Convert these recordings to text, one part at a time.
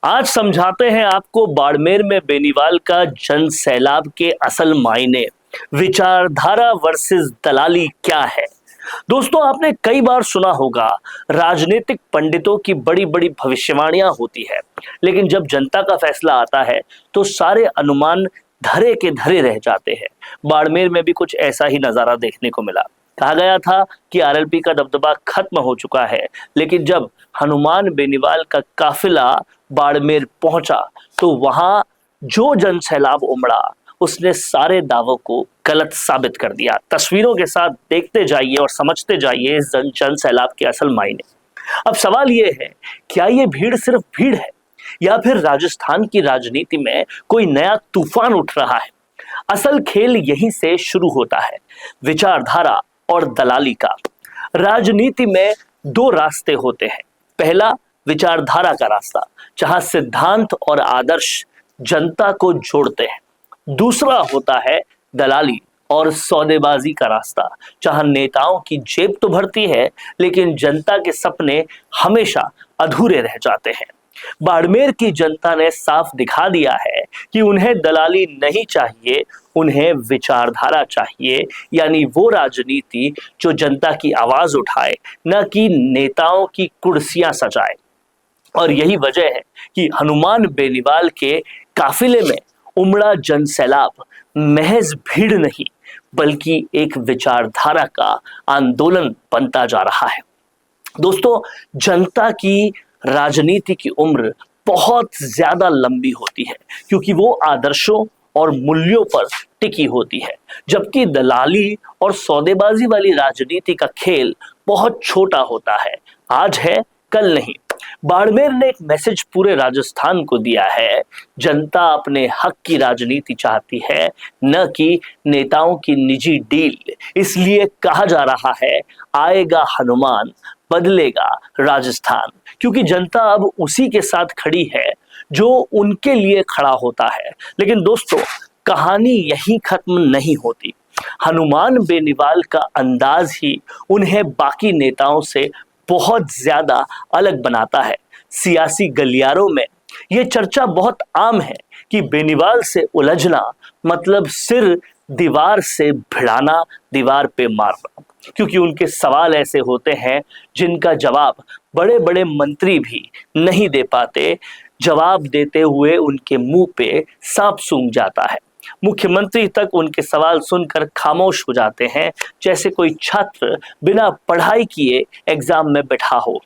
आज समझाते हैं आपको बाड़मेर में बेनीवाल का जन सैलाब के असल मायने, विचारधारा वर्सेस दलाली क्या है। दोस्तों, आपने कई बार सुना होगा राजनीतिक पंडितों की बड़ी बड़ी भविष्यवाणियां होती है, लेकिन जब जनता का फैसला आता है तो सारे अनुमान धरे के धरे रह जाते हैं। बाड़मेर में भी कुछ ऐसा ही नजारा देखने को मिला। कहा गया था कि आरएलपी का दबदबा खत्म हो चुका है, लेकिन जब हनुमान बेनीवाल का काफिला बाड़मेर पहुंचा तो वहां जो जन सैलाब उमड़ा उसने सारे दावों को गलत साबित कर दिया। तस्वीरों के साथ देखते जाइए और समझते जाइए इस जन सैलाब के असल मायने। अब सवाल ये है, क्या ये भीड़ सिर्फ भीड़ है या फिर राजस्थान की राजनीति में कोई नया तूफान उठ रहा है। असल खेल यहीं से शुरू होता है, विचारधारा और दलाली का। राजनीति में दो रास्ते होते हैं। पहला विचारधारा का रास्ता, जहां सिद्धांत और आदर्श जनता को जोड़ते हैं। दूसरा होता है दलाली और सौदेबाजी का रास्ता, जहां नेताओं की जेब तो भरती है लेकिन जनता के सपने हमेशा अधूरे रह जाते हैं। बाड़मेर की जनता ने साफ दिखा दिया है कि उन्हें दलाली नहीं चाहिए, उन्हें विचारधारा चाहिए, यानी वो राजनीति जो जनता की आवाज उठाए, न कि नेताओं की कुर्सियां सजाए। और यही वजह है कि हनुमान बेनीवाल के काफिले में उमड़ा जन सैलाब महज भीड़ नहीं बल्कि एक विचारधारा का आंदोलन बनता जा रहा है। दोस्तों, जनता की राजनीति की उम्र बहुत ज्यादा लंबी होती है क्योंकि वो आदर्शों और मूल्यों पर टिकी होती है, जबकि दलाली और सौदेबाजी वाली राजनीति का खेल बहुत छोटा होता है, आज है कल नहीं। बाड़मेर ने एक मैसेज पूरे राजस्थान को दिया है, जनता अपने हक की राजनीति चाहती है, न कि नेताओं की निजी डील। इसलिए कहा जा रहा है, आएगा हनुमान बदलेगा राजस्थान, क्योंकि जनता अब उसी के साथ खड़ी है जो उनके लिए खड़ा होता है। लेकिन दोस्तों, कहानी यहीं खत्म नहीं होती। हनुमान बेनीवाल का अंदाज ही उन्हें बाकी नेताओं से बहुत ज्यादा अलग बनाता है। सियासी गलियारों में यह चर्चा बहुत आम है कि बेनीवाल से उलझना मतलब सिर दीवार से भिड़ाना, दीवार पे मारना, क्योंकि उनके सवाल ऐसे होते हैं जिनका जवाब बड़े बड़े मंत्री भी नहीं दे पाते। जवाब देते हुए उनके मुंह पे सांप सूंघ जाता है। मुख्यमंत्री तक उनके सवाल सुनकर खामोश हो जाते हैं, जैसे कोई छात्र बिना पढ़ाई किए एग्जाम में बैठा हो।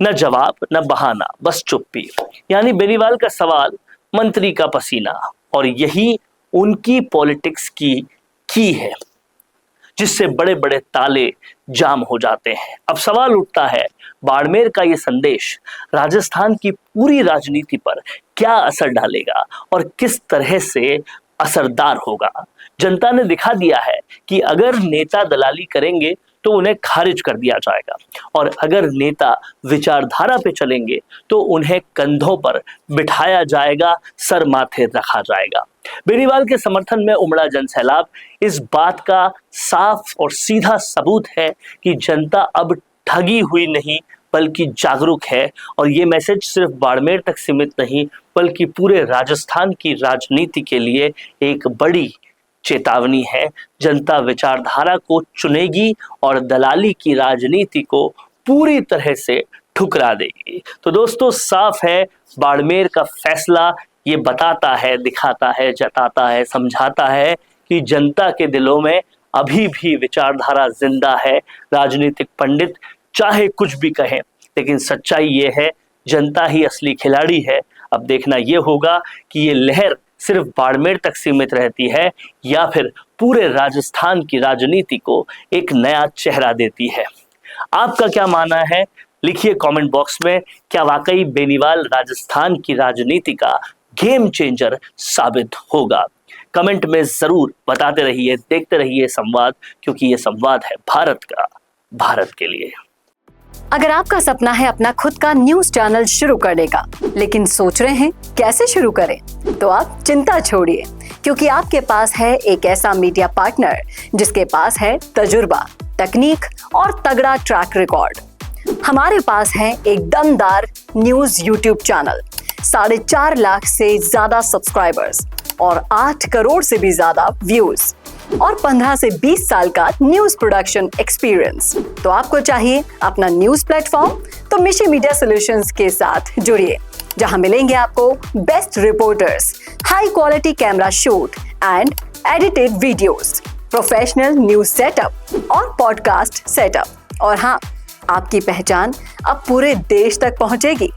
न जवाब न बहाना, बस चुप्पी। यानी बेनीवाल का सवाल, मंत्री का पसीना, और यही उनकी पॉलिटिक्स की है जिससे बड़े बड़े ताले जाम हो जाते हैं। अब सवाल उठता है, बाड़मेर का ये संदेश राजस्थान की पूरी राजनीति पर क्या असर डालेगा और किस तरह से असरदार होगा। जनता ने दिखा दिया है कि अगर नेता दलाली करेंगे तो उन्हें खारिज कर दिया जाएगा, और अगर नेता विचारधारा पे चलेंगे तो उन्हें कंधों पर बिठाया जाएगा, सर माथे रखा जाएगा। बेनीवाल के समर्थन में उमड़ा जन सैलाब इस बात का साफ और सीधा सबूत है कि जनता अब ठगी हुई नहीं बल्कि जागरूक है। और ये मैसेज सिर्फ बाड़मेर तक सीमित नहीं बल्कि पूरे राजस्थान की राजनीति के लिए एक बड़ी चेतावनी है। जनता विचारधारा को चुनेगी और दलाली की राजनीति को पूरी तरह से ठुकरा देगी। तो दोस्तों, साफ है, बाड़मेर का फैसला ये बताता है, दिखाता है, जताता है, समझाता है कि जनता के दिलों में अभी भी विचारधारा जिंदा है। राजनीतिक पंडित चाहे कुछ भी कहें, लेकिन सच्चाई ये है, जनता ही असली खिलाड़ी है। अब देखना ये होगा कि ये लहर सिर्फ बाड़मेर तक सीमित रहती है या फिर पूरे राजस्थान की राजनीति को एक नया चेहरा देती है। आपका क्या मानना है, लिखिए कमेंट बॉक्स में। क्या वाकई बेनीवाल राजस्थान की राजनीति का गेम चेंजर साबित होगा? कमेंट में जरूर बताते रहिए, देखते रहिए संवाद, क्योंकि ये संवाद है भारत का, भारत के लिए। अगर आपका सपना है अपना खुद का न्यूज चैनल शुरू करने का, लेकिन सोच रहे हैं कैसे शुरू करें, तो आप चिंता छोड़िए, क्योंकि आपके पास है एक ऐसा मीडिया पार्टनर जिसके पास है तजुर्बा, तकनीक और तगड़ा ट्रैक रिकॉर्ड। हमारे पास है एक दमदार न्यूज यूट्यूब चैनल 4.5 लाख से ज्यादा सब्सक्राइबर्स और 8 करोड़ से भी ज्यादा व्यूज और 15 से 20 साल का न्यूज प्रोडक्शन एक्सपीरियंस। तो आपको चाहिए अपना न्यूज प्लेटफॉर्म, तो मिशी मीडिया सॉल्यूशंस के साथ जुड़िए, जहां मिलेंगे आपको best reporters, high quality camera shoot and edited videos, professional news setup और पॉडकास्ट सेटअप। और हाँ, आपकी पहचान अब पूरे देश तक पहुंचेगी।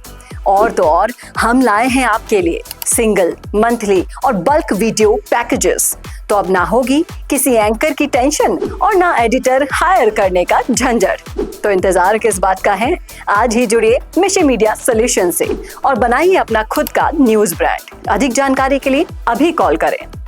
और तो और, हम लाए हैं आपके लिए सिंगल, मंथली और बल्क वीडियो पैकेजेस। तो अब ना होगी किसी एंकर की टेंशन और ना एडिटर हायर करने का झंझट। तो इंतजार किस बात का है? आज ही जुड़िए मिशी मीडिया सॉल्यूशन से और बनाइए अपना खुद का न्यूज ब्रांड। अधिक जानकारी के लिए अभी कॉल करें।